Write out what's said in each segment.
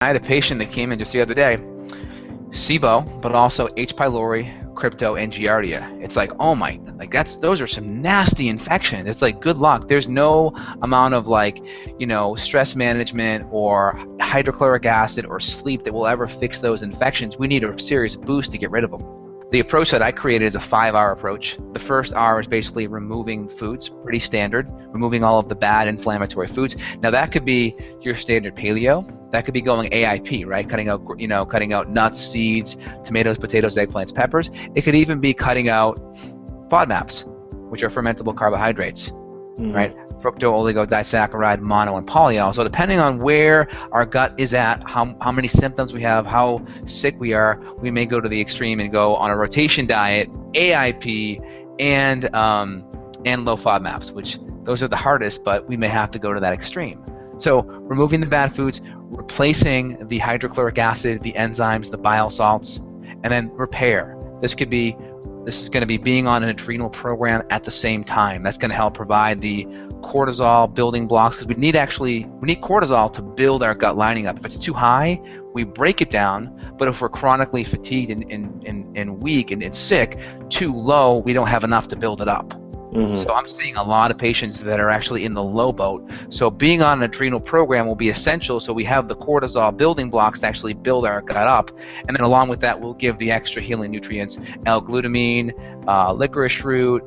I had a patient that came in just the other day, SIBO, but also H. pylori, crypto, and giardia. It's like, oh my, like those are some nasty infections. It's like, good luck. There's no amount of stress management or hydrochloric acid or sleep that will ever fix those infections. We need a serious boost to get rid of them. The approach that I created is a 5-R approach. The first R is basically removing foods, pretty standard, removing all of the bad inflammatory foods. Now that could be your standard paleo. That could be going AIP, right? Cutting out nuts, seeds, tomatoes, potatoes, eggplants, peppers. It could even be cutting out FODMAPs, which are fermentable carbohydrates, right? Fructo, oligo, disaccharide, mono, and polyol. So depending on where our gut is at, how many symptoms we have, how sick we are, we may go to the extreme and go on a rotation diet, AIP, and low FODMAPs, which those are the hardest, but we may have to go to that extreme. So removing the bad foods, replacing the hydrochloric acid, the enzymes, the bile salts, and then repair. This is going to be being on an adrenal program at the same time. That's going to help provide the cortisol building blocks, because we need cortisol to build our gut lining up. If it's too high, we break it down, but if we're chronically fatigued and weak and sick, too low, we don't have enough to build it up. So I'm seeing a lot of patients that are actually in the low boat. So being on an adrenal program will be essential, so we have the cortisol building blocks to actually build our gut up. And then along with that, we'll give the extra healing nutrients, L-glutamine, licorice root,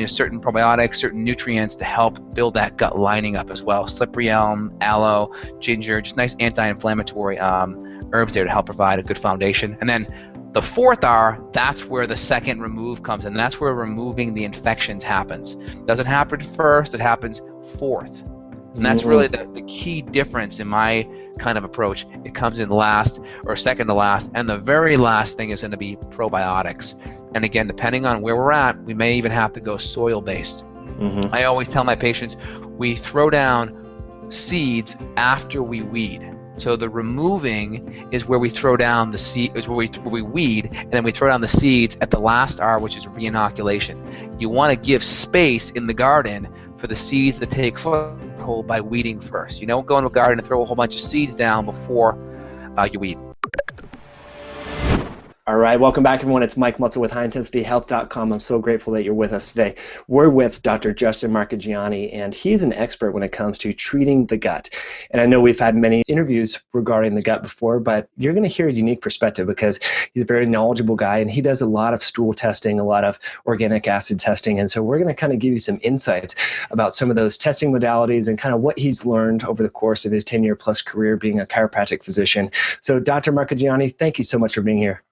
certain probiotics, certain nutrients to help build that gut lining up as well. Slippery elm, aloe, ginger, just nice anti-inflammatory herbs there to help provide a good foundation. And then the 4th R, that's where the second remove comes in. That's where removing the infections happens. Doesn't happen first, it happens 4th. And that's really the key difference in my kind of approach. It comes in last or second to last, and the very last thing is going to be probiotics. And again, depending on where we're at, we may even have to go soil-based. I always tell my patients, we throw down seeds after we weed. So the removing is where we throw down the seed, is where we weed, and then we throw down the seeds at the last R, which is reinoculation. You want to give space in the garden for the seeds to take foothold by weeding first. You don't go into a garden and throw a whole bunch of seeds down before you weed. All right, welcome back, everyone. It's Mike Mutzel with HighIntensityHealth.com. I'm so grateful that you're with us today. We're with Dr. Justin Marchegiani, and he's an expert when it comes to treating the gut. And I know we've had many interviews regarding the gut before, but you're going to hear a unique perspective because he's a very knowledgeable guy, and he does a lot of stool testing, a lot of organic acid testing. And so we're going to kind of give you some insights about some of those testing modalities and kind of what he's learned over the course of his 10-year-plus career being a chiropractic physician. So Dr. Marchegiani, thank you so much for being here.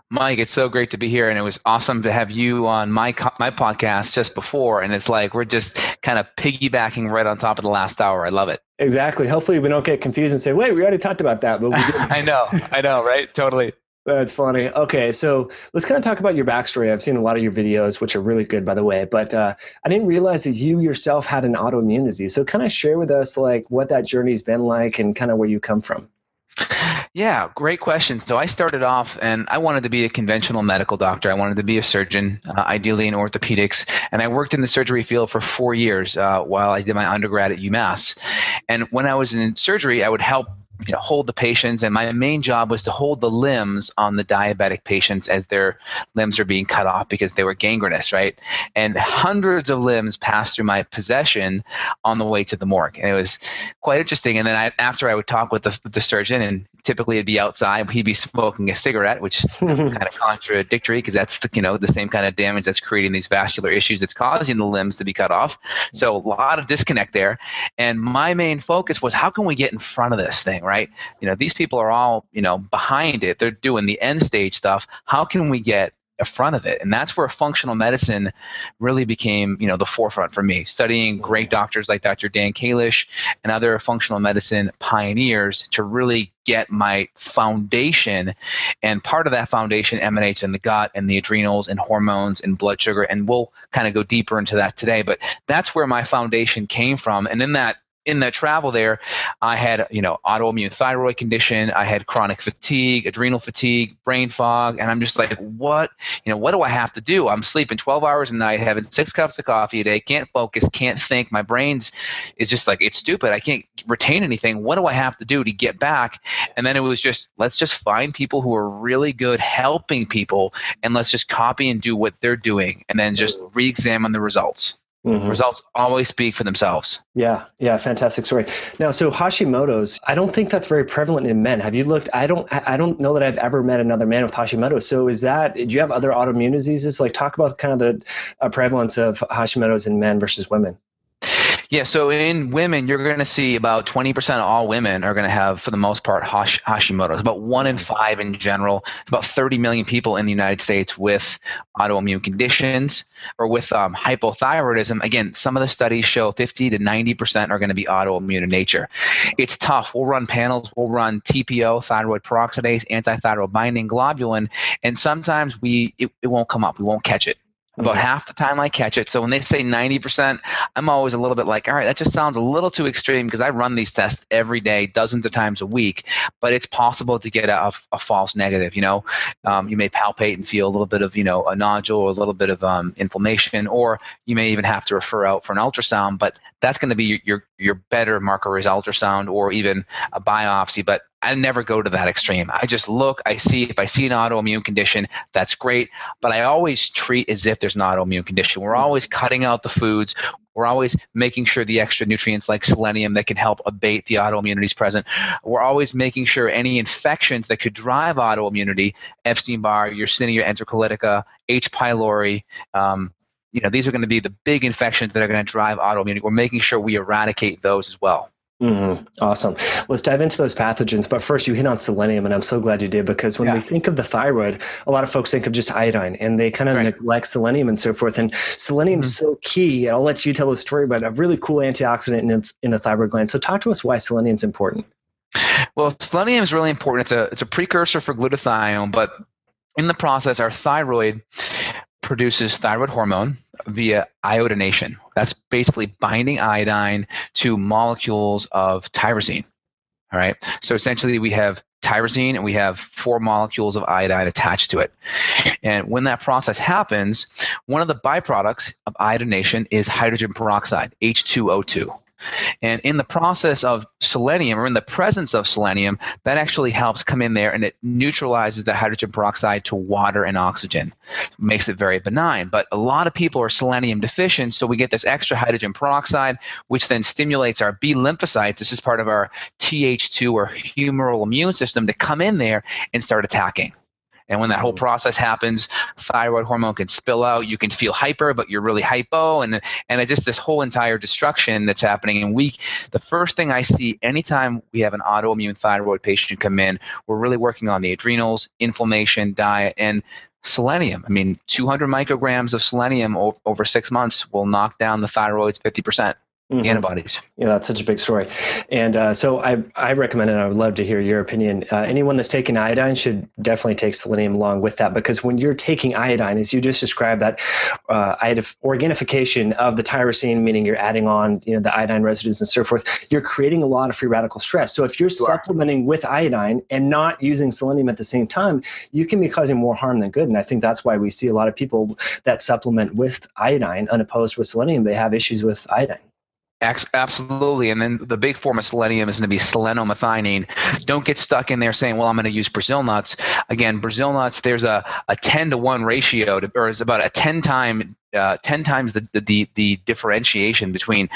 Mike, it's so great to be here, and it was awesome to have you on my podcast just before, and it's like we're just kind of piggybacking right on top of the last hour. I love it. Exactly. Hopefully we don't get confused and say, wait, we already talked about that, but we didn't. I know, right? Totally. That's funny. Okay, so let's kind of talk about your backstory. I've seen a lot of your videos, which are really good, by the way, but I didn't realize that you yourself had an autoimmune disease. So kind of share with us like what that journey's been like and kind of where you come from. Yeah, great question. So I started off and I wanted to be a conventional medical doctor. I wanted to be a surgeon, ideally in orthopedics. And I worked in the surgery field for 4 years while I did my undergrad at UMass. And when I was in surgery, I would help hold the patients, and my main job was to hold the limbs on the diabetic patients as their limbs are being cut off because they were gangrenous, right? And hundreds of limbs passed through my possession on the way to the morgue, and it was quite interesting. And then after I would talk with the surgeon, and typically it'd be outside, he'd be smoking a cigarette, which is kind of contradictory because that's the same kind of damage that's creating these vascular issues that's causing the limbs to be cut off. So a lot of disconnect there. And my main focus was, how can we get in front of this thing, right? These people are all, behind it. They're doing the end stage stuff. How can we get in front of it? And that's where functional medicine really became, the forefront for me, studying great doctors like Dr. Dan Kalish and other functional medicine pioneers to really get my foundation. And part of that foundation emanates in the gut and the adrenals and hormones and blood sugar. And we'll kind of go deeper into that today. But that's where my foundation came from. And in that in the travel there, I had, autoimmune thyroid condition. I had chronic fatigue, adrenal fatigue, brain fog. And I'm just like, what do I have to do? I'm sleeping 12 hours a night, having 6 cups of coffee a day, can't focus, can't think. My brain's is just like, it's stupid. I can't retain anything. What do I have to do to get back? And then it was just, let's just find people who are really good helping people, and let's just copy and do what they're doing, and then just re-examine the results. Mm-hmm. Results always speak for themselves. Yeah, fantastic story. Now, so Hashimoto's, I don't think that's very prevalent in men. Have you looked? I don't know that I've ever met another man with Hashimoto's. So do you have other autoimmune diseases? Like, talk about kind of the prevalence of Hashimoto's in men versus women. Yeah, so in women, you're going to see about 20% of all women are going to have, for the most part, Hashimoto's. About 1 in 5 in general. It's about 30 million people in the United States with autoimmune conditions or with hypothyroidism. Again, some of the studies show 50 to 90% are going to be autoimmune in nature. It's tough. We'll run panels. We'll run TPO, thyroid peroxidase, antithyroid binding globulin, and sometimes it won't come up. We won't catch it. About half the time I catch it. So when they say 90%, I'm always a little bit like, all right, that just sounds a little too extreme, because I run these tests every day, dozens of times a week. But it's possible to get a false negative. You may palpate and feel a little bit of, a nodule or a little bit of inflammation, or you may even have to refer out for an ultrasound. But that's going to be your better marker is ultrasound or even a biopsy. But I never go to that extreme. I just look, I see if I see an autoimmune condition, that's great. But I always treat as if there's an autoimmune condition. We're always cutting out the foods. We're always making sure the extra nutrients like selenium that can help abate the autoimmunity is present. We're always making sure any infections that could drive autoimmunity, Epstein-Barr, Yersinia enterocolitica, H. pylori, these are going to be the big infections that are going to drive autoimmunity. We're making sure we eradicate those as well. Mm-hmm. Awesome. Let's dive into those pathogens. But first, you hit on selenium, and I'm so glad you did, because when we think of the thyroid, a lot of folks think of just iodine, and they kind of neglect selenium and so forth. And selenium is so key. I'll let you tell the story, but a really cool antioxidant in the thyroid gland. So talk to us why selenium is important. Well, selenium is really important. It's a precursor for glutathione, but in the process, our thyroid produces thyroid hormone via iodination. That's basically binding iodine to molecules of tyrosine. All right. So essentially, we have tyrosine and we have 4 molecules of iodine attached to it. And when that process happens, one of the byproducts of iodination is hydrogen peroxide, H2O2. And in the process of selenium, or in the presence of selenium, that actually helps come in there and it neutralizes the hydrogen peroxide to water and oxygen. Makes it very benign. But a lot of people are selenium deficient, so we get this extra hydrogen peroxide, which then stimulates our B lymphocytes. This is part of our Th2 or humoral immune system to come in there and start attacking. And when that whole process happens, thyroid hormone can spill out. You can feel hyper, but you're really hypo, and it's just this whole entire destruction that's happening. And the first thing I see anytime we have an autoimmune thyroid patient come in, we're really working on the adrenals, inflammation, diet, and selenium. 200 micrograms of selenium over 6 months will knock down the thyroid's 50%. Mm-hmm. Antibodies. Yeah, that's such a big story. And so I recommend it. I would love to hear your opinion. Anyone that's taking iodine should definitely take selenium along with that, because when you're taking iodine, as you just described, that organification of the tyrosine, meaning you're adding on the iodine residues and so forth, you're creating a lot of free radical stress. So if you're supplementing with iodine and not using selenium at the same time, you can be causing more harm than good. And I think that's why we see a lot of people that supplement with iodine unopposed with selenium. They have issues with iodine. Absolutely. And then the big form of selenium is going to be selenomethionine. Don't get stuck in there saying, well, I'm going to use Brazil nuts. Again, Brazil nuts, there's a 10-to-1 ratio, or it's about a 10 times the differentiation between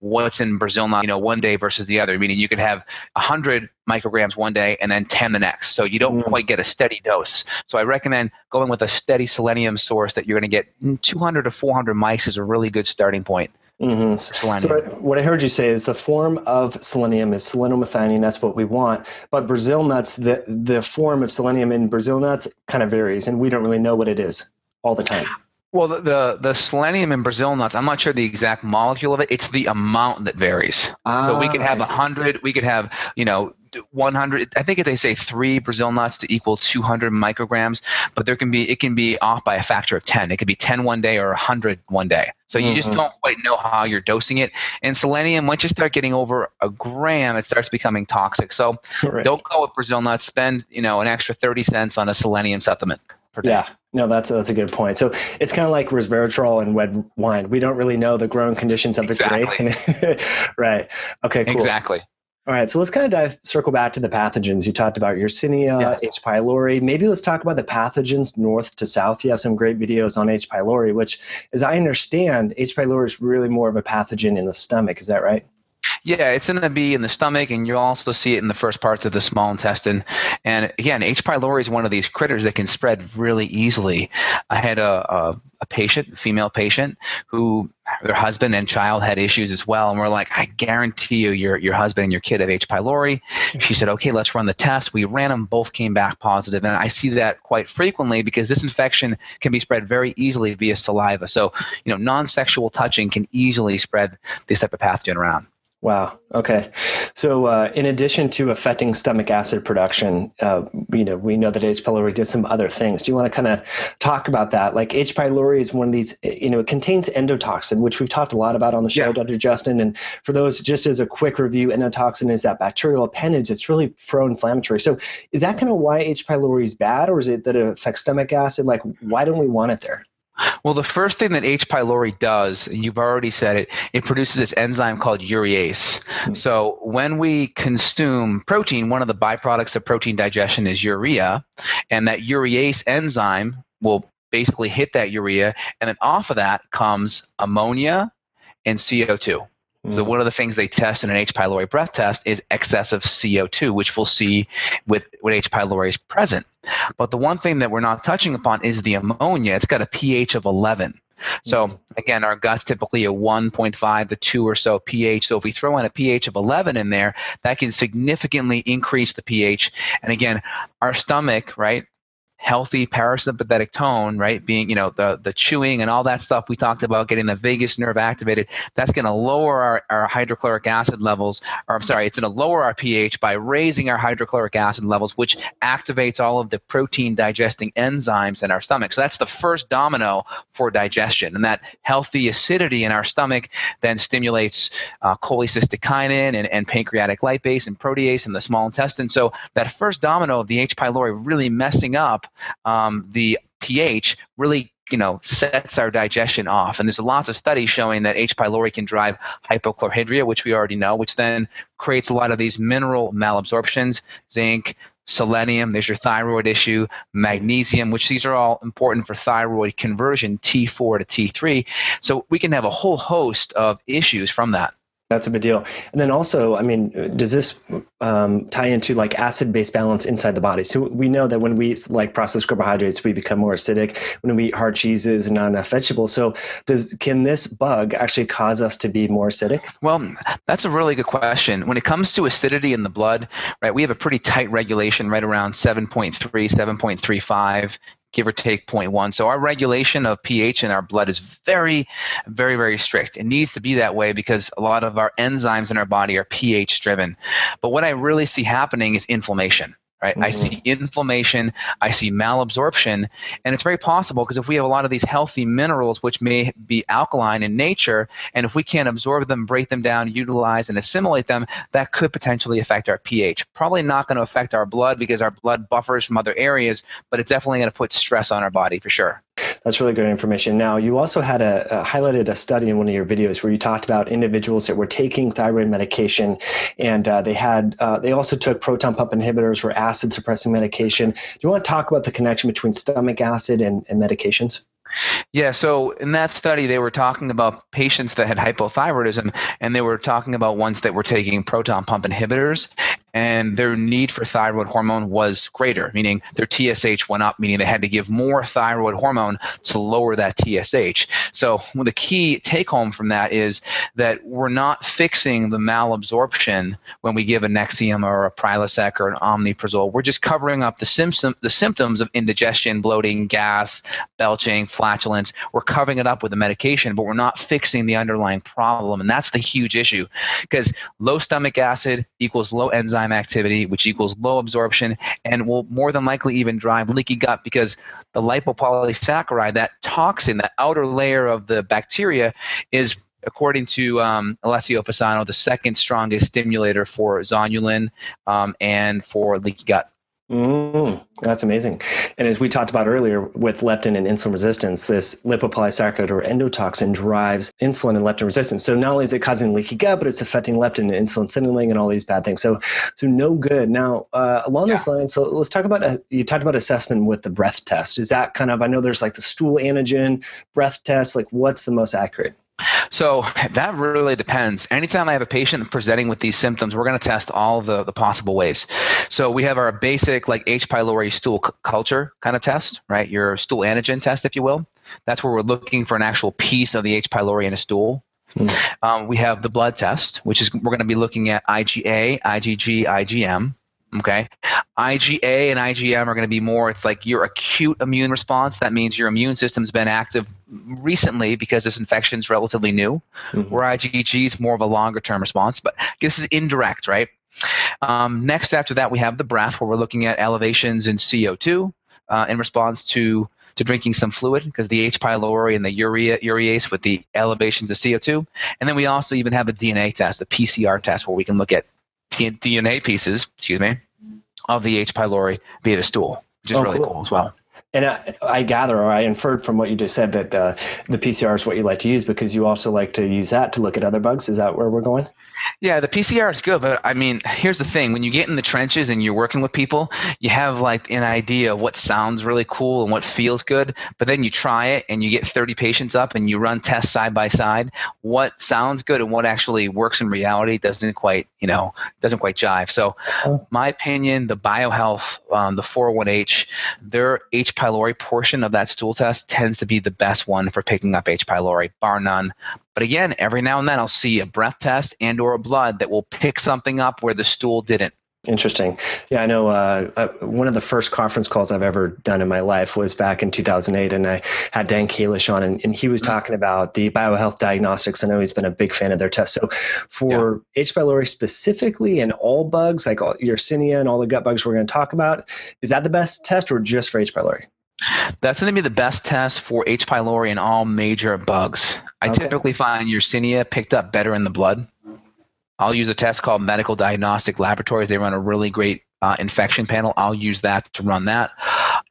what's in Brazil nut, one day versus the other. Meaning you could have 100 micrograms one day and then 10 the next. So you don't quite get a steady dose. So I recommend going with a steady selenium source that you're going to get 200 to 400 mics is a really good starting point. Mm-hmm. So what I heard you say is the form of selenium is selenomethionine. That's what we want. But Brazil nuts, the form of selenium in Brazil nuts kind of varies, and we don't really know what it is all the time. Well, the selenium in Brazil nuts, I'm not sure the exact molecule of it. It's the amount that varies. So we could have 100. We could have 100, I think they say 3 Brazil nuts to equal 200 micrograms, but it can be off by a factor of 10. It could be 10 one day or 100 one day. So you just don't quite know how you're dosing it. And selenium, once you start getting over a gram, it starts becoming toxic. So don't go with Brazil nuts. Spend, an extra 30 cents on a selenium supplement per day. Yeah, no, that's a good point. So it's kind of like resveratrol and red wine. We don't really know the growing conditions of the grapes. Right. Okay, cool. Exactly. All right, so let's kind of circle back to the pathogens. You talked about Yersinia, H. pylori. Maybe let's talk about the pathogens north to south. You have some great videos on H. pylori, which, as I understand, H. pylori is really more of a pathogen in the stomach. Is that right? Yeah, it's going to be in the stomach, and you'll also see it in the first parts of the small intestine. And again, H. pylori is one of these critters that can spread really easily. I had a female patient, who their husband and child had issues as well. And we're like, I guarantee you, your husband and your kid have H. pylori. She said, okay, let's run the test. We ran them, both came back positive. And I see that quite frequently because this infection can be spread very easily via saliva. So, non-sexual touching can easily spread this type of pathogen around. Wow. Okay. So in addition to affecting stomach acid production, we know that H. pylori does some other things. Do you want to kind of talk about that? Like H. pylori is one of these, it contains endotoxin, which we've talked a lot about on the show, Dr. Justin. And for those, just as a quick review, endotoxin is that bacterial appendage that's really pro-inflammatory. So is that kind of why H. pylori is bad, or is it that it affects stomach acid? Like, why don't we want it there? Well, the first thing that H. pylori does, you've already said it, it produces this enzyme called urease. So when we consume protein, one of the byproducts of protein digestion is urea, and that urease enzyme will basically hit that urea, and then off of that comes ammonia and CO2. So one of the things they test in an H. pylori breath test is excess of CO2, which we'll see with H. pylori is present. But the one thing that we're not touching upon is the ammonia. It's got a pH of 11. So again, our gut's typically a 1.5 to 2 or so pH. So if we throw in a pH of 11 in there, that can significantly increase the pH. And again, our stomach, right? Healthy parasympathetic tone, right? Being, the chewing and all that stuff we talked about, getting the vagus nerve activated, that's going to lower our hydrochloric acid levels, it's going to lower our pH by raising our hydrochloric acid levels, which activates all of the protein digesting enzymes in our stomach. So that's the first domino for digestion. And that healthy acidity in our stomach then stimulates cholecystokinin and pancreatic lipase and protease in the small intestine. So that first domino of the H. pylori really messing up the pH really, sets our digestion off. And there's lots of studies showing that H. pylori can drive hypochlorhydria, which we already know, which then creates a lot of these mineral malabsorptions, zinc, selenium, there's your thyroid issue, magnesium, which these are all important for thyroid conversion, T4 to T3. So we can have a whole host of issues from that. That's a big deal. And then also, does this tie into like acid-base balance inside the body? So we know that when we eat like processed carbohydrates, we become more acidic. When we eat hard cheeses and not enough vegetables. So can this bug actually cause us to be more acidic? Well, that's a really good question. When it comes to acidity in the blood, right, we have a pretty tight regulation right around 7.3, 7.35. Give or take 0.1. So our regulation of pH in our blood is very, very, very strict. It needs to be that way because a lot of our enzymes in our body are pH driven. But what I really see happening is inflammation. Right? I see inflammation, I see malabsorption, and it's very possible because if we have a lot of these healthy minerals, which may be alkaline in nature, and if we can't absorb them, break them down, utilize, and assimilate them, that could potentially affect our pH. Probably not going to affect our blood because our blood buffers from other areas, but it's definitely going to put stress on our body for sure. That's really good information. Now, you also had highlighted a study in one of your videos where you talked about individuals that were taking thyroid medication, and they also took proton pump inhibitors or acid suppressing medication. Do you want to talk about the connection between stomach acid and medications? Yeah, so in that study, they were talking about patients that had hypothyroidism, and they were talking about ones that were taking proton pump inhibitors, and their need for thyroid hormone was greater, meaning their TSH went up, meaning they had to give more thyroid hormone to lower that TSH. So the key take home from that is that we're not fixing the malabsorption when we give a Nexium or a Prilosec or an Omeprazole. We're just covering up the symptoms of indigestion, bloating, gas, belching, flatulence. We're covering it up with the medication, but we're not fixing the underlying problem. And that's the huge issue because low stomach acid equals low enzyme enzyme activity, which equals low absorption, and will more than likely even drive leaky gut because the lipopolysaccharide, that toxin, that outer layer of the bacteria, is, according to Alessio Fasano, the second strongest stimulator for zonulin and for leaky gut. That's amazing. And as we talked about earlier with leptin and insulin resistance, this lipopolysaccharide or endotoxin drives insulin and leptin resistance. So not only is it causing leaky gut, but it's affecting leptin and insulin signaling and all these bad things. So no good. Now, along those lines, so let's talk about, you talked about assessment with the breath test. Is that kind of, I know there's like the stool antigen breath test, like what's the most accurate? So that really depends. Anytime I have a patient presenting with these symptoms, we're going to test all the possible ways. So we have our basic like H. pylori stool culture kind of test, right? Your stool antigen test, if you will. That's where we're looking for an actual piece of the H. pylori in a stool. We have the blood test, which is we're going to be looking at IgA, IgG, IgM. Okay. IgA and IgM are going to be more, it's like your acute immune response. That means your immune system's been active recently because this infection is relatively new. Where IgG is more of a longer term response, but this is indirect, right? Next after that, we have the breath, where we're looking at elevations in CO2 in response to drinking some fluid, because the H. pylori and the urease with the elevations of CO2. And then we also even have the DNA test, the PCR test, where we can look at DNA pieces, of the H. pylori via the stool, which is really cool as well. And I gather, or I inferred from what you just said, that the PCR is what you like to use because you also like to use that to look at other bugs. Is that where we're going? Yeah, the PCR is good, but I mean, here's the thing. When you get in the trenches and you're working with people, you have like an idea of what sounds really cool and what feels good, but then you try it and you get 30 patients up and you run tests side by side. What sounds good and what actually works in reality doesn't quite jive. So my opinion, the BioHealth, the 401H, their H. pylori portion of that stool test tends to be the best one for picking up H. pylori, bar none. But again, every now and then I'll see a breath test and or a blood that will pick something up where the stool didn't. Interesting. Yeah, I know one of the first conference calls I've ever done in my life was back in 2008, and I had Dan Kalish on, and he was talking about the BioHealth diagnostics. I know he's been a big fan of their test. So for H. pylori specifically and all bugs, like Yersinia and all the gut bugs we're going to talk about, is that the best test or just for H. pylori? That's going to be the best test for H. pylori and all major bugs. I typically find Yersinia picked up better in the blood. I'll use a test called Medical Diagnostic Laboratories. They run a really great infection panel. I'll use that to run that.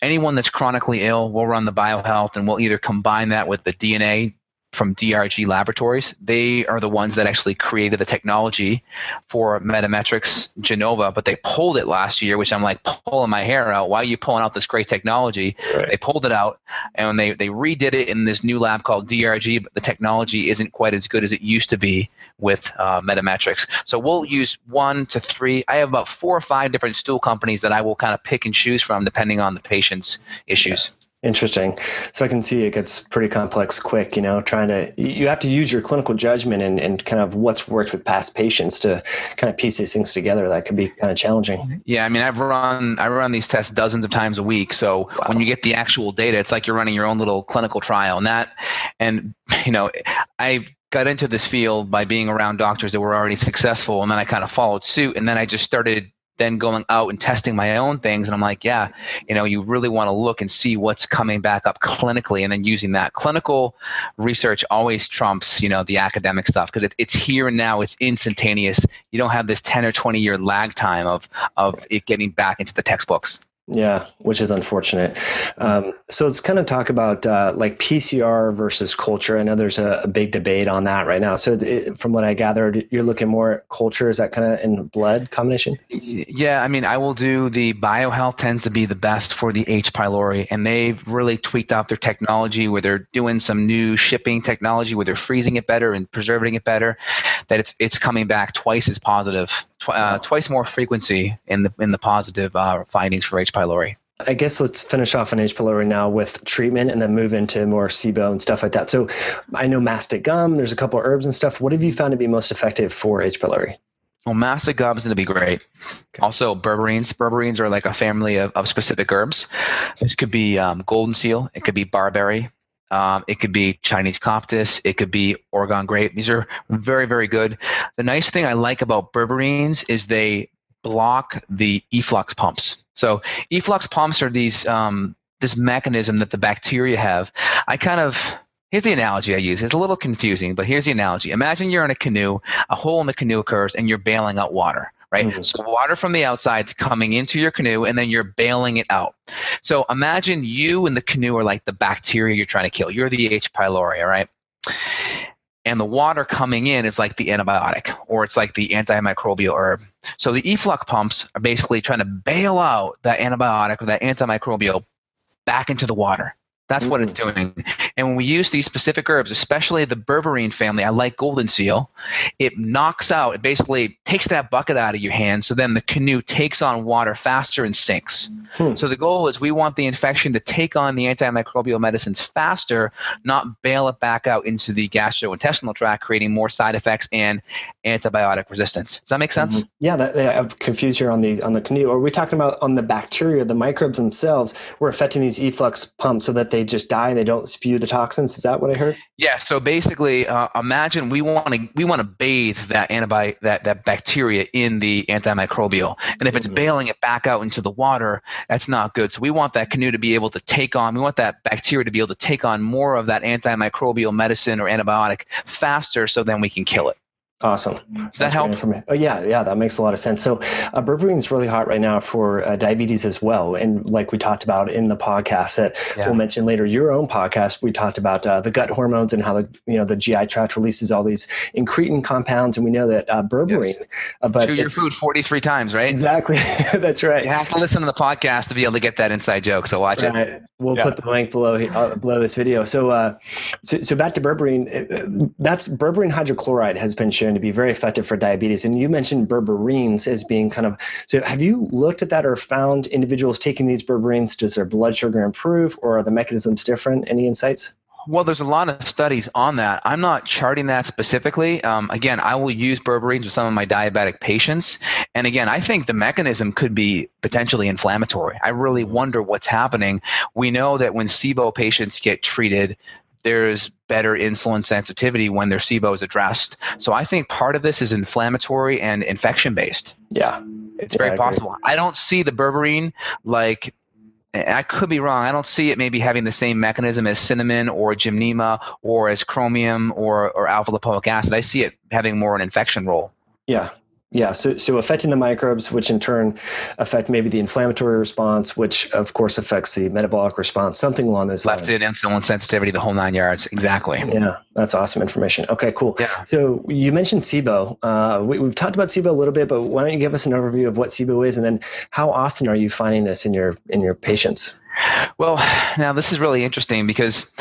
Anyone that's chronically ill, we'll run the BioHealth, and we'll either combine that with the DNA from DRG Laboratories. They are the ones that actually created the technology for Metametrics Genova, but they pulled it last year, which I'm like pulling my hair out. Why are you pulling out this great technology? Right. They pulled it out, and they redid it in this new lab called DRG, but the technology isn't quite as good as it used to be with Metametrics. So we'll use 1 to 3. I have about 4 or 5 different stool companies that I will kind of pick and choose from depending on the patient's issues. Interesting. So I can see it gets pretty complex quick, you have to use your clinical judgment and kind of what's worked with past patients to kind of piece these things together. That could be kind of challenging. Yeah, I mean, I run these tests dozens of times a week. So when you get the actual data, it's like you're running your own little clinical trial. I got into this field by being around doctors that were already successful, and then I kind of followed suit, and then I just started then going out and testing my own things. And I'm like, you really want to look and see what's coming back up clinically, and then using that. Clinical research always trumps, the academic stuff, because it's here and now. It's instantaneous. You don't have this 10 or 20 year lag time of it getting back into the textbooks. Yeah, which is unfortunate. So let's kind of talk about like PCR versus culture. I know there's a big debate on that right now. So from what I gathered, you're looking more at culture. Is that kind of in blood combination? Yeah, I mean, I will do the BioHealth tends to be the best for the H. pylori, and they've really tweaked out their technology where they're doing some new shipping technology where they're freezing it better and preserving it better, that it's coming back twice as positive. Twice more frequency in the positive findings for H. pylori. I guess let's finish off on H. pylori now with treatment and then move into more SIBO and stuff like that. So I know mastic gum, there's a couple of herbs and stuff. What have you found to be most effective for H. pylori? Well, mastic gum is going to be great. Okay. Also, berberines. Berberines are like a family of specific herbs. This could be golden seal. It could be barberry. It could be Chinese coptis. It could be Oregon grape. These are very, very good. The nice thing I like about berberines is they block the efflux pumps. So efflux pumps are these this mechanism that the bacteria have. Here's the analogy I use. It's a little confusing, but here's the analogy. Imagine you're in a canoe, a hole in the canoe occurs, and you're bailing out water, right? Mm-hmm. So water from the outside is coming into your canoe, and then you're bailing it out. So imagine you and the canoe are like the bacteria you're trying to kill. You're the H. pylori, all right? And the water coming in is like the antibiotic, or it's like the antimicrobial herb. So the efflux pumps are basically trying to bail out that antibiotic or that antimicrobial back into the water. That's what it's doing. And when we use these specific herbs, especially the Berberine family, I like golden seal, it knocks out, it basically takes that bucket out of your hand, so then the canoe takes on water faster and sinks. So the goal is we want the infection to take on the antimicrobial medicines faster, not bail it back out into the gastrointestinal tract, creating more side effects and antibiotic resistance. Does that make sense? Yeah, I'm confused here on the canoe. Are we talking about on the bacteria, the microbes themselves, we're affecting these efflux pumps so that they just die and they don't spew the toxins? Is that what I heard? Yeah. So basically, imagine we want to bathe that bacteria in the antimicrobial, and if it's bailing it back out into the water, that's not good. So we want that canoe to be able to take on. We want that bacteria to be able to take on more of that antimicrobial medicine or antibiotic faster, so then we can kill it. Awesome. Does that help? Oh, yeah, that makes a lot of sense. So berberine is really hot right now for diabetes as well. And like we talked about in the podcast that we'll mention later, your own podcast, we talked about the gut hormones and how the GI tract releases all these incretin compounds. And we know that berberine. Chew your food 43 times, right? Exactly. That's right. You have to listen to the podcast to be able to get that inside joke. So watch it. We'll put the link below this video. So back to berberine. That's berberine hydrochloride has been shown to be very effective for diabetes. And you mentioned berberines as being kind of, so have you looked at that or found individuals taking these berberines? Does their blood sugar improve, or are the mechanisms different? Any insights? Well, there's a lot of studies on that. I'm not charting that specifically. Again, I will use berberines with some of my diabetic patients. And again, I think the mechanism could be potentially inflammatory. I really wonder what's happening. We know that when SIBO patients get treated, there's better insulin sensitivity when their SIBO is addressed. So I think part of this is inflammatory and infection-based. Yeah. It's very possible. I don't see the berberine like, I could be wrong, I don't see it maybe having the same mechanism as cinnamon or gymnema or as chromium or alpha-lipoic acid. I see it having more an infection role. Yeah, so affecting the microbes, which in turn affect maybe the inflammatory response, which of course affects the metabolic response, something along those lines. Leptin, insulin sensitivity, the whole 9 yards. Exactly. Yeah, that's awesome information. Okay, cool. Yeah. So you mentioned SIBO. We've talked about SIBO a little bit, but why don't you give us an overview of what SIBO is, and then how often are you finding this in your patients? Well, now this is really interesting because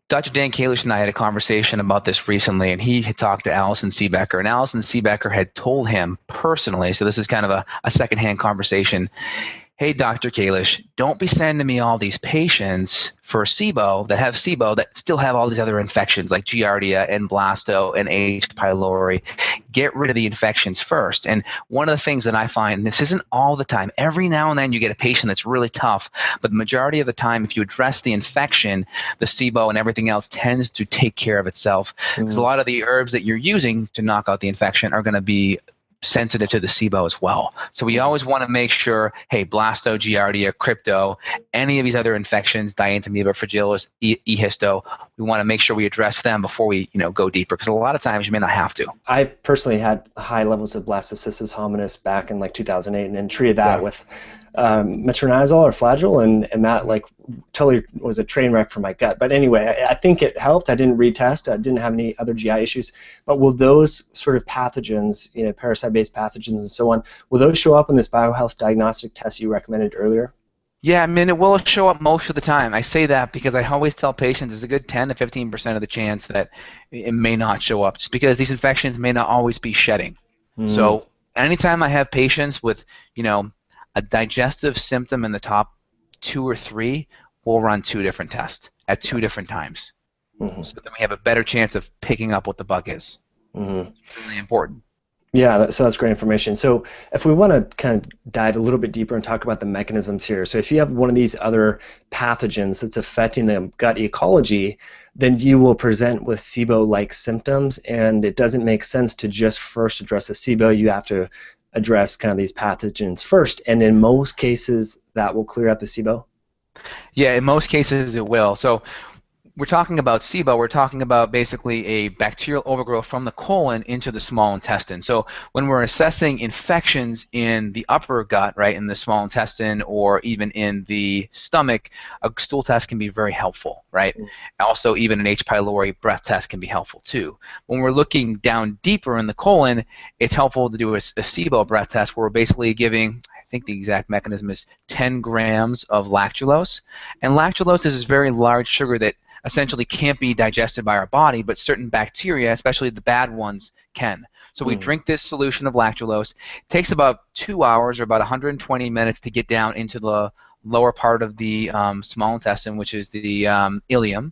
Dr. Dan Kalish and I had a conversation about this recently, and he had talked to Allison Seebecker, and Allison Seebecker had told him personally, so this is kind of a secondhand conversation, hey, Dr. Kalish, don't be sending me all these patients for SIBO that still have all these other infections like Giardia and Blasto and H. pylori. Get rid of the infections first. And one of the things that I find, and this isn't all the time, every now and then you get a patient that's really tough, but the majority of the time, if you address the infection, the SIBO and everything else tends to take care of itself. Because a lot of the herbs that you're using to knock out the infection are going to be sensitive to the SIBO as well. So we always want to make sure, hey, Blasto, Giardia, Crypto, any of these other infections, Dientamoeba, Fragilis, Ehisto, we want to make sure we address them before we go deeper, because a lot of times you may not have to. I personally had high levels of Blastocysts hominis back in like 2008 and then treated that with metronidazole or Flagyl, and that like totally was a train wreck for my gut. But anyway, I think it helped. I didn't retest. I didn't have any other GI issues. But will those sort of pathogens, parasite-based pathogens and so on, will those show up in this BioHealth diagnostic test you recommended earlier? Yeah, I mean, it will show up most of the time. I say that because I always tell patients there's a good 10 to 15% of the chance that it may not show up, just because these infections may not always be shedding. So anytime I have patients with, a digestive symptom in the top 2 or 3, we'll run 2 different tests at 2 different times. So then we have a better chance of picking up what the bug is. It's really important. Yeah, so that's great information. So if we want to kind of dive a little bit deeper and talk about the mechanisms here, so if you have one of these other pathogens that's affecting the gut ecology, then you will present with SIBO-like symptoms, and it doesn't make sense to just first address the SIBO. You have to address kind of these pathogens first, and in most cases that will clear up the SIBO? Yeah, in most cases it will. So we're talking about SIBO, we're talking about basically a bacterial overgrowth from the colon into the small intestine. So when we're assessing infections in the upper gut, right, in the small intestine or even in the stomach, a stool test can be very helpful, right? Also, even an H. pylori breath test can be helpful too. When we're looking down deeper in the colon, it's helpful to do a SIBO breath test where we're basically giving, I think the exact mechanism is 10 grams of lactulose. And lactulose is this very large sugar that essentially can't be digested by our body, but certain bacteria, especially the bad ones, can. So we drink this solution of lactulose. It takes about 2 hours or about 120 minutes to get down into the lower part of the small intestine, which is the ileum.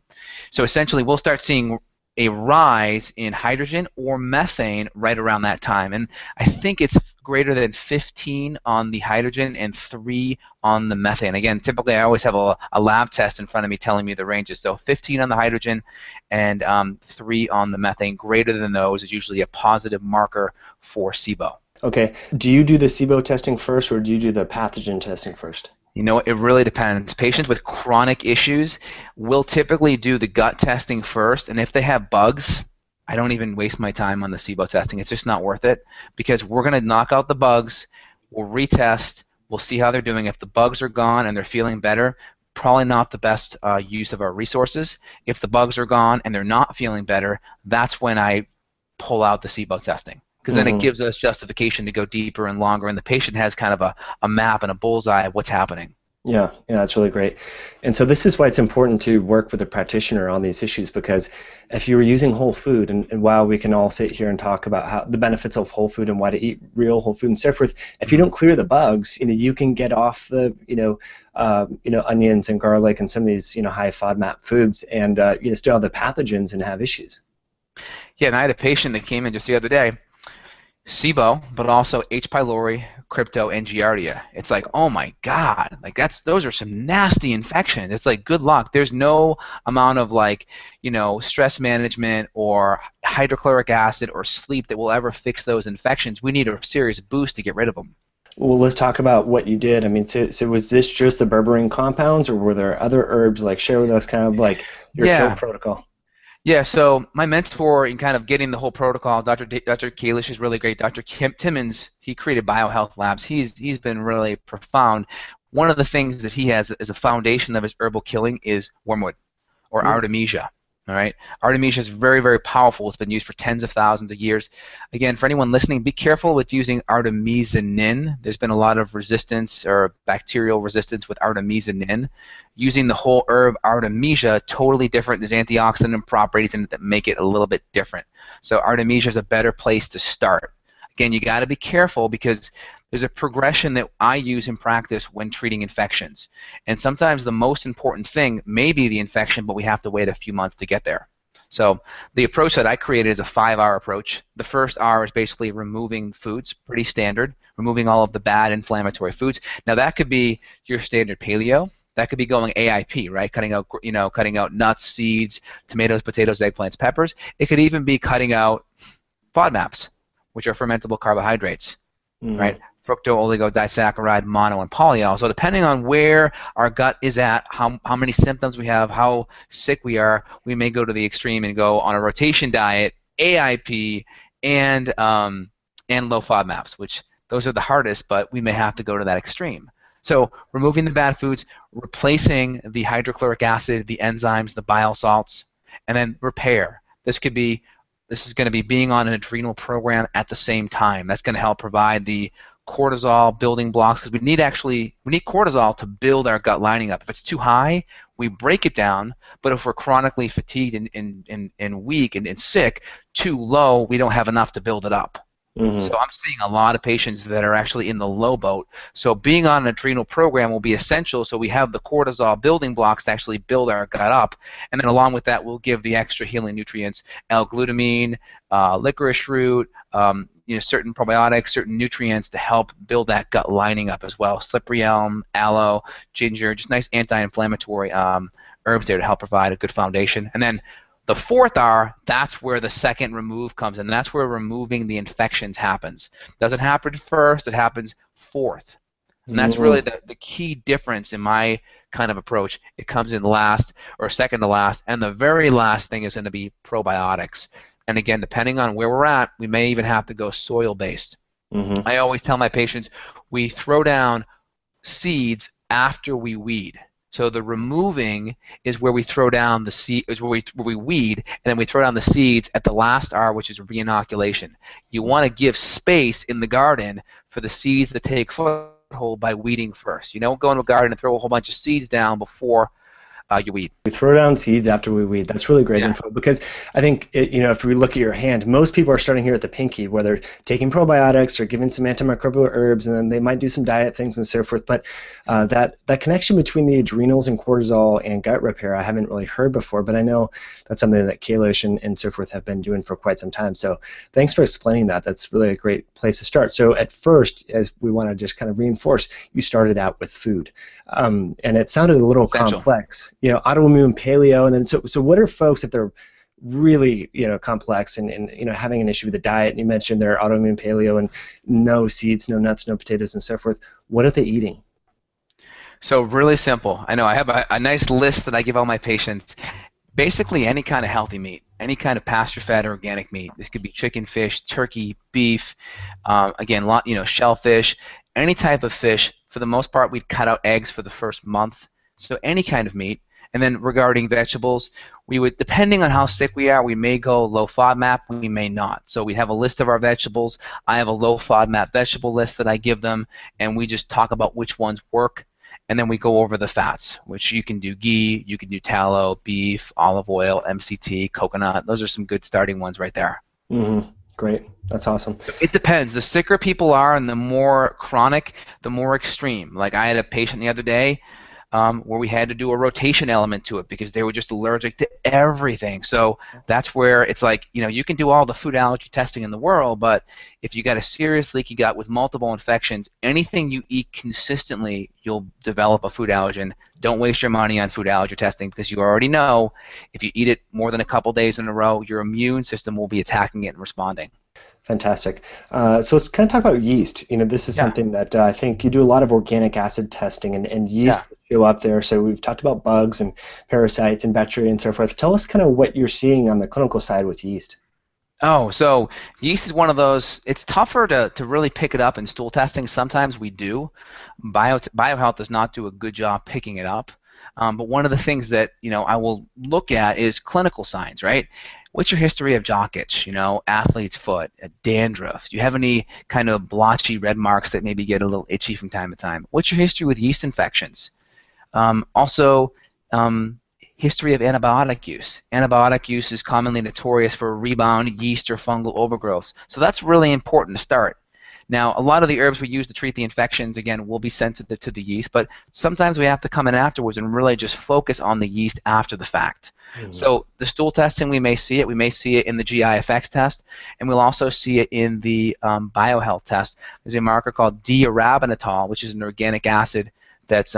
So essentially we'll start seeing a rise in hydrogen or methane right around that time. And I think it's greater than 15 on the hydrogen and 3 on the methane. Again, typically I always have a lab test in front of me telling me the ranges. So 15 on the hydrogen and 3 on the methane. Greater than those is usually a positive marker for SIBO. Okay. Do you do the SIBO testing first, or do you do the pathogen testing first? You know, it really depends. Patients with chronic issues will typically do the gut testing first, and if they have bugs, I don't even waste my time on the SIBO testing. It's just not worth it, because we're going to knock out the bugs, we'll retest, we'll see how they're doing. If the bugs are gone and they're feeling better, probably not the best use of our resources. If the bugs are gone and they're not feeling better, that's when I pull out the SIBO testing. Because then it gives us justification to go deeper and longer, and the patient has kind of a map and a bullseye of what's happening. Yeah, that's really great. And so this is why it's important to work with a practitioner on these issues, because if you were using whole food, and while we can all sit here and talk about how the benefits of whole food and why to eat real whole food and so forth, if you don't clear the bugs, you can get off the onions and garlic and some of these high FODMAP foods, and still have the pathogens and have issues. Yeah, and I had a patient that came in just the other day. SIBO, but also H. pylori, crypto, and giardia. It's like, oh my God, like those are some nasty infections. It's like, good luck. There's no amount of stress management or hydrochloric acid or sleep that will ever fix those infections. We need a serious boost to get rid of them. Well, let's talk about what you did. I mean, so was this just the berberine compounds, or were there other herbs? Like, share with us kind of like your kill protocol. Yeah, so my mentor in kind of getting the whole protocol, Dr. Kalish is really great. Dr. Timmons, he created BioHealth Labs. He's been really profound. One of the things that he has as a foundation of his herbal killing is wormwood or artemisia. All right, artemisia is very, very powerful. It's been used for tens of thousands of years. Again, for anyone listening, be careful with using artemisinine. There's been a lot of resistance or bacterial resistance with artemisinine. Using the whole herb artemisia, totally different. There's antioxidant properties in it that make it a little bit different. So artemisia is a better place to start. Again, you got to be careful, because there's a progression that I use in practice when treating infections. And sometimes the most important thing may be the infection, but we have to wait a few months to get there. So the approach that I created is a 5-hour approach. The first hour is basically removing foods, pretty standard, removing all of the bad inflammatory foods. Now that could be your standard paleo. That could be going AIP, right? Cutting out nuts, seeds, tomatoes, potatoes, eggplants, peppers. It could even be cutting out FODMAPs, which are fermentable carbohydrates, right? Fructo-oligodisaccharide, mono, and polyol. So depending on where our gut is at, how many symptoms we have, how sick we are, we may go to the extreme and go on a rotation diet, AIP, and low FODMAPs, which those are the hardest, but we may have to go to that extreme. So removing the bad foods, replacing the hydrochloric acid, the enzymes, the bile salts, and then repair. This is going to be being on an adrenal program at the same time. That's going to help provide the cortisol building blocks, because we need cortisol to build our gut lining up. If it's too high, we break it down, but if we're chronically fatigued and weak and sick, too low, we don't have enough to build it up. So I'm seeing a lot of patients that are actually in the low boat. So being on an adrenal program will be essential, so we have the cortisol building blocks to actually build our gut up. And then along with that, we'll give the extra healing nutrients, L-glutamine, licorice root, certain probiotics, certain nutrients to help build that gut lining up as well. Slippery elm, aloe, ginger, just nice anti-inflammatory herbs there to help provide a good foundation. And then The fourth R, that's where the second remove comes in. That's where removing the infections happens. Doesn't happen first, it happens fourth. And that's really the key difference in my kind of approach. It comes in last or second to last, and the very last thing is going to be probiotics. And again, depending on where we're at, we may even have to go soil-based. I always tell my patients, we throw down seeds after we weed. So the removing is where we throw down the seed, is where we weed, and then we throw down the seeds at the last R, which is reinoculation. You want to give space in the garden for the seeds to take foothold by weeding first. You don't go into a garden and throw a whole bunch of seeds down before you weed. We throw down seeds after we weed. That's really great info, because I think if we look at your hand, most people are starting here at the pinky, where they're taking probiotics or giving some antimicrobial herbs, and then they might do some diet things and so forth. But that connection between the adrenals and cortisol and gut repair, I haven't really heard before, but I know that's something that Kailash and so forth have been doing for quite some time. So thanks for explaining that. That's really a great place to start. So at first, as we want to just kind of reinforce, you started out with food, and it sounded a little complex. Autoimmune, paleo, and then so what are folks, if they're really complex and having an issue with the diet? And you mentioned they're autoimmune, paleo, and no seeds, no nuts, no potatoes, and so forth. What are they eating? So really simple. I know I have a nice list that I give all my patients. Basically, any kind of healthy meat, any kind of pasture-fed organic meat. This could be chicken, fish, turkey, beef. Again, shellfish, any type of fish. For the most part, we'd cut out eggs for the first month. So any kind of meat. And then regarding vegetables, we would, depending on how sick we are, we may go low FODMAP, we may not. So we have a list of our vegetables. I have a low FODMAP vegetable list that I give them, and we just talk about which ones work. And then we go over the fats, which you can do ghee, you can do tallow, beef, olive oil, MCT, coconut. Those are some good starting ones right there. Great. That's awesome. So it depends. The sicker people are and the more chronic, the more extreme. Like I had a patient the other day where we had to do a rotation element to it because they were just allergic to everything. So that's where it's like, you can do all the food allergy testing in the world, but if you got a serious leaky gut with multiple infections, anything you eat consistently, you'll develop a food allergen. Don't waste your money on food allergy testing because you already know if you eat it more than a couple days in a row, your immune system will be attacking it and responding. Fantastic. So let's kind of talk about yeast. This is something that I think you do a lot of organic acid testing, and yeast show up there. So we've talked about bugs and parasites and bacteria and so forth. Tell us kind of what you're seeing on the clinical side with yeast. Oh, so yeast is one of those, it's tougher to really pick it up in stool testing. Sometimes we do. BioHealth does not do a good job picking it up. But one of the things that I will look at is clinical signs, right? What's your history of jock itch? Athlete's foot, dandruff. Do you have any kind of blotchy red marks that maybe get a little itchy from time to time? What's your history with yeast infections? Also, history of antibiotic use. Antibiotic use is commonly notorious for rebound yeast or fungal overgrowths. So that's really important to start. Now, a lot of the herbs we use to treat the infections, again, will be sensitive to the yeast, but sometimes we have to come in afterwards and really just focus on the yeast after the fact. So the stool testing, we may see it. We may see it in the GI effects test, and we'll also see it in the BioHealth test. There's a marker called D-arabinitol, which is an organic acid that's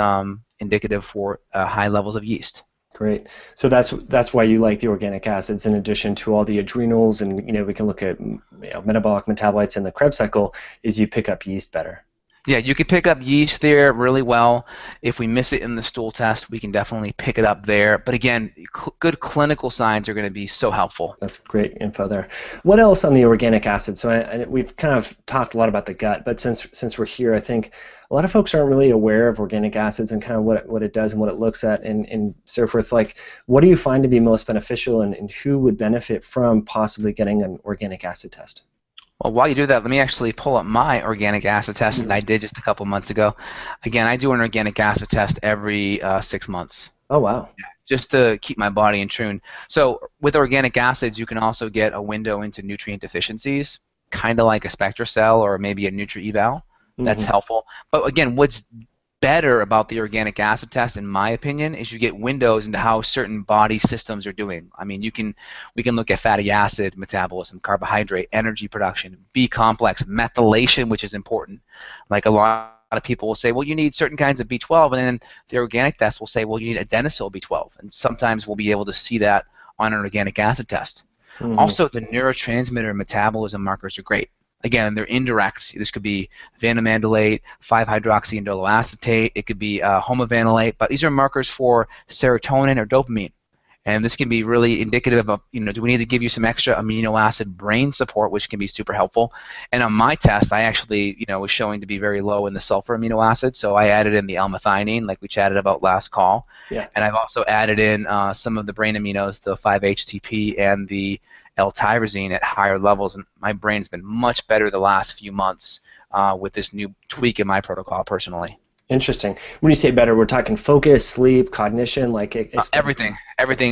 indicative for high levels of yeast. Great. So that's why you like the organic acids, in addition to all the adrenals, and we can look at metabolic metabolites in the Krebs cycle, is you pick up yeast better. Yeah, you can pick up yeast there really well. If we miss it in the stool test, we can definitely pick it up there. But again, good clinical signs are going to be so helpful. That's great info there. What else on the organic acid? So we've kind of talked a lot about the gut, but since we're here, I think a lot of folks aren't really aware of organic acids and kind of what it does and what it looks at and so forth. Like, what do you find to be most beneficial, and who would benefit from possibly getting an organic acid test? Well, while you do that, let me actually pull up my organic acid test that I did just a couple months ago. Again, I do an organic acid test every 6 months. Oh, wow. Just to keep my body in tune. So with organic acids, you can also get a window into nutrient deficiencies, kind of like a SpectraCell or maybe a Nutri-Eval. That's helpful. But again, what's better about the organic acid test, in my opinion, is you get windows into how certain body systems are doing. I mean, we can look at fatty acid metabolism, carbohydrate, energy production, B complex, methylation, which is important. Like a lot of people will say, well, you need certain kinds of B12, and then the organic test will say, well, you need adenosyl B12. And sometimes we'll be able to see that on an organic acid test. Mm-hmm. Also, the neurotransmitter metabolism markers are great. Again, they're indirect. This could be vanamandylate, 5-hydroxyindoloacetate. It could be homovanillate, but these are markers for serotonin or dopamine. And this can be really indicative of, do we need to give you some extra amino acid brain support, which can be super helpful. And on my test, I actually, was showing to be very low in the sulfur amino acid, so I added in the L-methionine, like we chatted about last call. Yeah. And I've also added in some of the brain aminos, the 5-HTP and the L-tyrosine at higher levels, and my brain's been much better the last few months with this new tweak in my protocol personally. Interesting. When you say better, we're talking focus, sleep, cognition, like everything.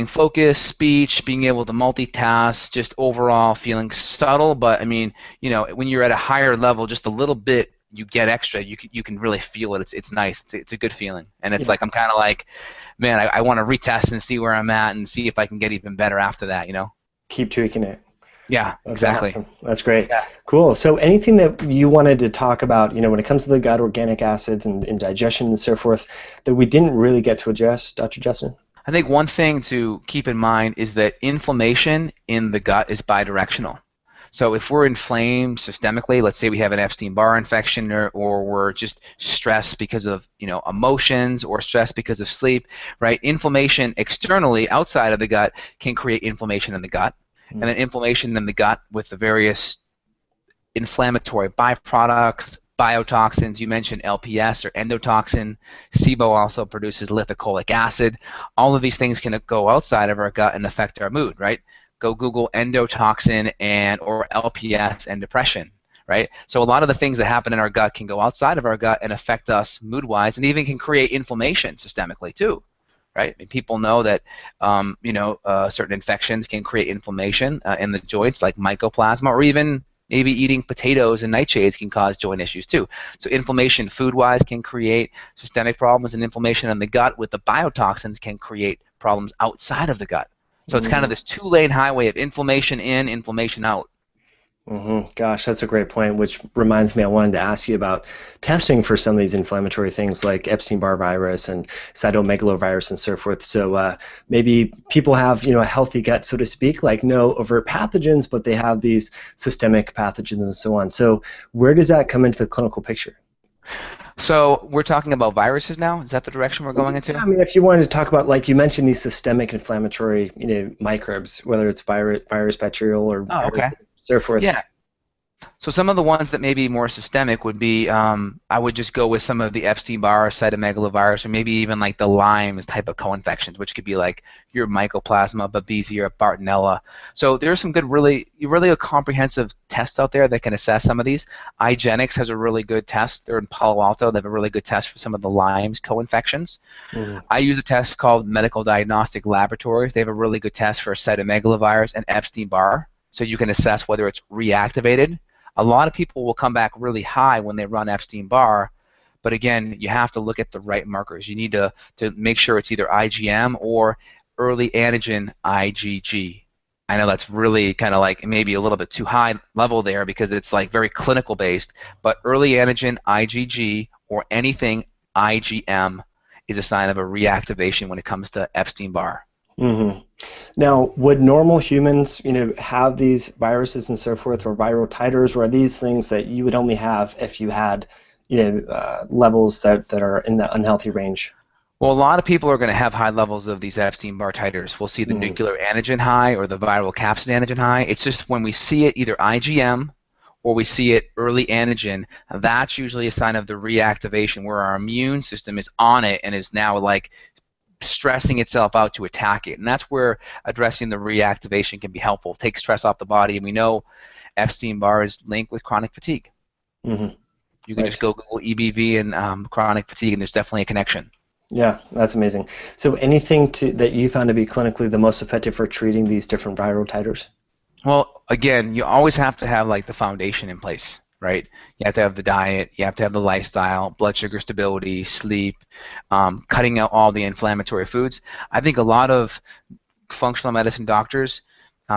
Focus, speech, being able to multitask, just overall feeling subtle. But I mean, when you're at a higher level, just a little bit, you get extra. You can really feel it. It's nice. It's a good feeling. And it's like I'm kind of like, man, I want to retest and see where I'm at and see if I can get even better after that. Keep tweaking it. Yeah, That's exactly. Awesome. That's great. Yeah. Cool. So anything that you wanted to talk about, when it comes to the gut, organic acids and digestion and so forth, that we didn't really get to address, Dr. Justin? I think one thing to keep in mind is that inflammation in the gut is bidirectional. So if we're inflamed systemically, let's say we have an Epstein-Barr infection or we're just stressed because of emotions or stressed because of sleep, right? Inflammation externally outside of the gut can create inflammation in the gut. And then inflammation in the gut with the various inflammatory byproducts, biotoxins. You mentioned LPS or endotoxin. SIBO also produces lithocolic acid. All of these things can go outside of our gut and affect our mood, right? Go Google endotoxin or LPS and depression, right? So a lot of the things that happen in our gut can go outside of our gut and affect us mood-wise, and even can create inflammation systemically too. Right? And people know that certain infections can create inflammation in the joints, like mycoplasma, or even maybe eating potatoes and nightshades can cause joint issues too. So inflammation food-wise can create systemic problems, and inflammation in the gut with the biotoxins can create problems outside of the gut. So it's kind of this two-lane highway of inflammation in, inflammation out. Gosh, that's a great point, which reminds me I wanted to ask you about testing for some of these inflammatory things like Epstein-Barr virus and cytomegalovirus and so forth. So maybe people have a healthy gut, so to speak, like no overt pathogens, but they have these systemic pathogens and so on. So where does that come into the clinical picture? So we're talking about viruses now? Is that the direction we're going into? Yeah, I mean, if you wanted to talk about, like you mentioned, these systemic inflammatory microbes, whether it's virus, bacterial, or so forth. Yeah. So some of the ones that may be more systemic would be, I would just go with some of the Epstein-Barr, cytomegalovirus, or maybe even like the Lyme's type of co-infections, which could be like your Mycoplasma, Babesia, or Bartonella. So there's some good, really a comprehensive tests out there that can assess some of these. IGeneX has a really good test. They're in Palo Alto. They have a really good test for some of the Lyme's co-infections. I use a test called Medical Diagnostic Laboratories. They have a really good test for cytomegalovirus and Epstein-Barr. So you can assess whether it's reactivated. A lot of people will come back really high when they run Epstein-Barr, but again, you have to look at the right markers. You need to make sure it's either IgM or early antigen IgG. I know that's really kind of like maybe a little bit too high level there because it's like very clinical based, but early antigen IgG or anything IgM is a sign of a reactivation when it comes to Epstein-Barr. Now, would normal humans, have these viruses and so forth, or viral titers, or are these things that you would only have if you had, levels that are in the unhealthy range? Well, a lot of people are going to have high levels of these Epstein-Barr titers. We'll see the nuclear antigen high or the viral capsid antigen high. It's just when we see it either IgM or we see it early antigen, that's usually a sign of the reactivation where our immune system is on it and is now like stressing itself out to attack it. And that's where addressing the reactivation can be helpful. Take stress off the body, and we know Epstein-Barr is linked with chronic fatigue. You can just go Google EBV and chronic fatigue, and there's definitely a connection. Yeah, that's amazing. So anything that you found to be clinically the most effective for treating these different viral titers? Well, again, you always have to have like the foundation in place, right? You have to have the diet, you have to have the lifestyle, blood sugar stability, sleep, cutting out all the inflammatory foods. I think a lot of functional medicine doctors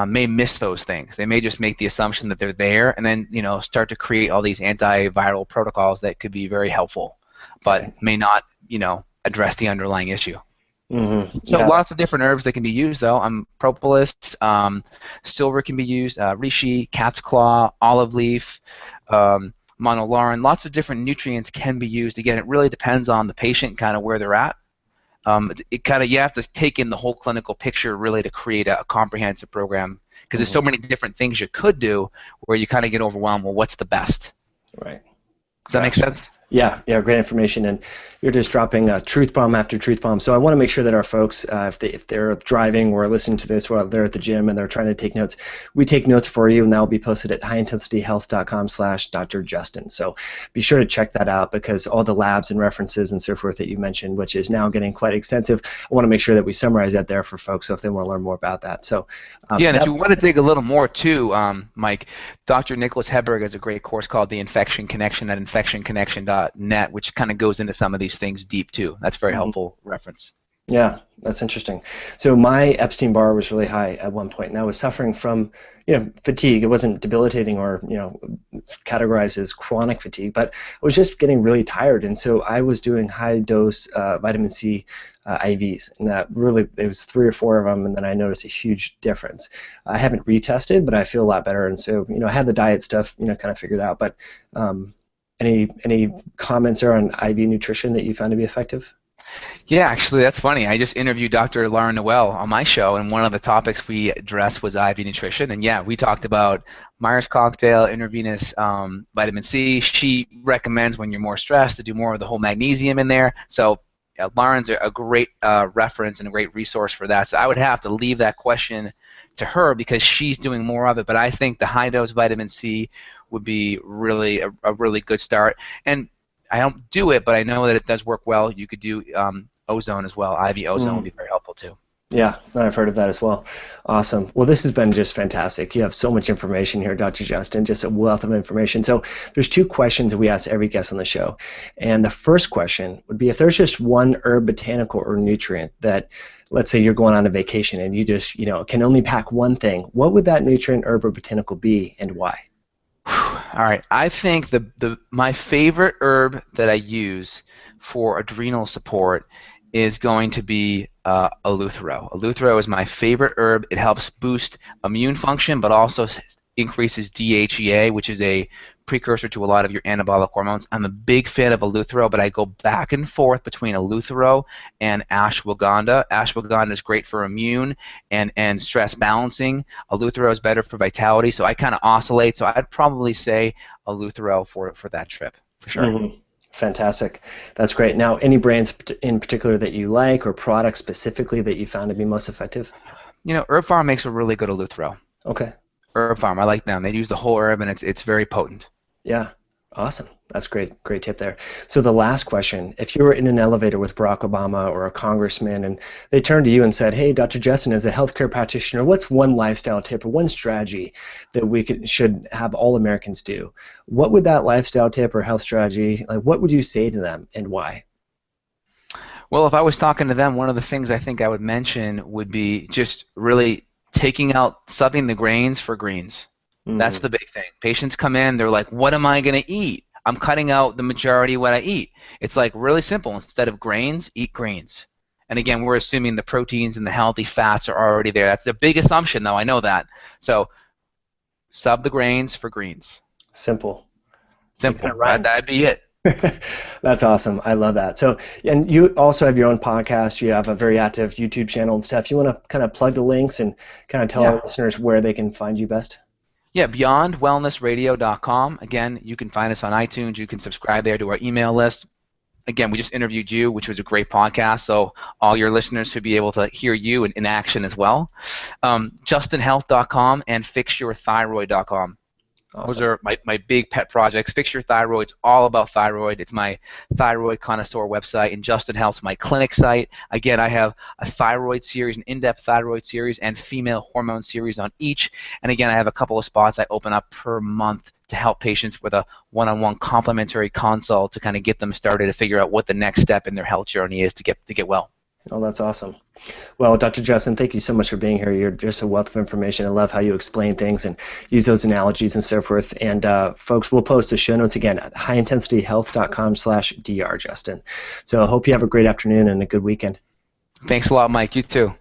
may miss those things. They may just make the assumption that they're there and then start to create all these antiviral protocols that could be very helpful, but may not address the underlying issue. So Yeah. lots of different herbs that can be used, though. Propolis, silver can be used, reishi, cat's claw, olive leaf, monolaurin. Lots of different nutrients can be used. Again, it really depends on the patient, kind of where they're at. It kind of, you have to take in the whole clinical picture really to create a comprehensive program, because there's so many different things you could do where you kind of get overwhelmed. Well, what's the best? Right. Does that make sense? Yeah, great information, and you're just dropping truth bomb after truth bomb. So I want to make sure that our folks, if they're driving or listening to this while they're at the gym and they're trying to take notes, we take notes for you, and that will be posted at highintensityhealth.com/Dr. Justin. So be sure to check that out, because all the labs and references and so forth that you mentioned, which is now getting quite extensive, I want to make sure that we summarize that there for folks, so if they want to learn more about that. So yeah, and if you want to dig a little more too, Mike, Dr. Nicholas Hedberg has a great course called The Infection Connection at infectionconnection.net, which kind of goes into some of these things deep too. That's a very helpful reference. Yeah, that's interesting. So my Epstein-Barr was really high at one point, and I was suffering from, fatigue. It wasn't debilitating or, categorized as chronic fatigue, but I was just getting really tired, and so I was doing high-dose vitamin C IVs, and that really, it was 3 or 4 of them, and then I noticed a huge difference. I haven't retested, but I feel a lot better, and so, I had the diet stuff, kind of figured out, but any comments there on IV nutrition that you found to be effective? Yeah, actually, that's funny. I just interviewed Dr. Laura Noel on my show, and one of the topics we addressed was IV nutrition. And yeah, we talked about Myers cocktail, intravenous vitamin C. She recommends when you're more stressed to do more of the whole magnesium in there. So Lauren's a great reference and a great resource for that. So I would have to leave that question to her because she's doing more of it. But I think the high-dose vitamin C would be really a really good start. And I don't do it, but I know that it does work well. You could do ozone as well. IV ozone would be very helpful too. Yeah, I've heard of that as well. Awesome. Well, this has been just fantastic. You have so much information here, Dr. Justin, just a wealth of information. So there's 2 questions that we ask every guest on the show. And the first question would be, if there's just one herb, botanical, or nutrient that, let's say you're going on a vacation and you just, can only pack one thing, what would that nutrient, herb, or botanical be, and why? All right, I think my favorite herb that I use for adrenal support is going to be eleuthero. Eleuthero is my favorite herb. It helps boost immune function, but also increases DHEA, which is a precursor to a lot of your anabolic hormones. I'm a big fan of eleuthero, but I go back and forth between eleuthero and ashwagandha. Ashwagandha is great for immune and stress balancing. Eleuthero is better for vitality, so I kind of oscillate. So I'd probably say eleuthero for that trip, for sure. Fantastic. That's great. Now, any brands in particular that you like, or products specifically that you found to be most effective? Herb Farm makes a really good eleuthero. Okay. Herb Farm, I like them. They use the whole herb, and it's very potent. Yeah, awesome. That's great. Great tip there. So the last question, if you were in an elevator with Barack Obama or a congressman and they turned to you and said, hey, Dr. Justin, as a healthcare practitioner, what's one lifestyle tip or one strategy that we should have all Americans do? What would that lifestyle tip or health strategy, what would you say to them, and why? Well, if I was talking to them, one of the things I think I would mention would be just really subbing the grains for greens. That's the big thing. Patients come in, they're like, what am I going to eat? I'm cutting out the majority of what I eat. It's like really simple. Instead of grains, eat greens. And again, we're assuming the proteins and the healthy fats are already there. That's the big assumption, though. I know that. So sub the grains for greens. Simple. That'd be it. That's awesome. I love that. So, and you also have your own podcast. You have a very active YouTube channel and stuff. You want to kind of plug the links and kind of tell our listeners where they can find you best? Yeah, beyondwellnessradio.com. Again, you can find us on iTunes. You can subscribe there to our email list. Again, we just interviewed you, which was a great podcast, so all your listeners should be able to hear you in action as well. justinhealth.com and fixyourthyroid.com. Awesome. Those are my big pet projects. Fix Your Thyroid's all about thyroid. It's my thyroid connoisseur website, and Justin Health's my clinic site. Again, I have a thyroid series, an in-depth thyroid series, and female hormone series on each. And again, I have a couple of spots I open up per month to help patients with a one-on-one complimentary consult to kind of get them started to figure out what the next step in their health journey is to get well. Oh, that's awesome. Well, Dr. Justin, thank you so much for being here. You're just a wealth of information. I love how you explain things and use those analogies and so forth. And folks, we'll post the show notes again at highintensityhealth.com/Dr. Justin. So I hope you have a great afternoon and a good weekend. Thanks a lot, Mike. You too.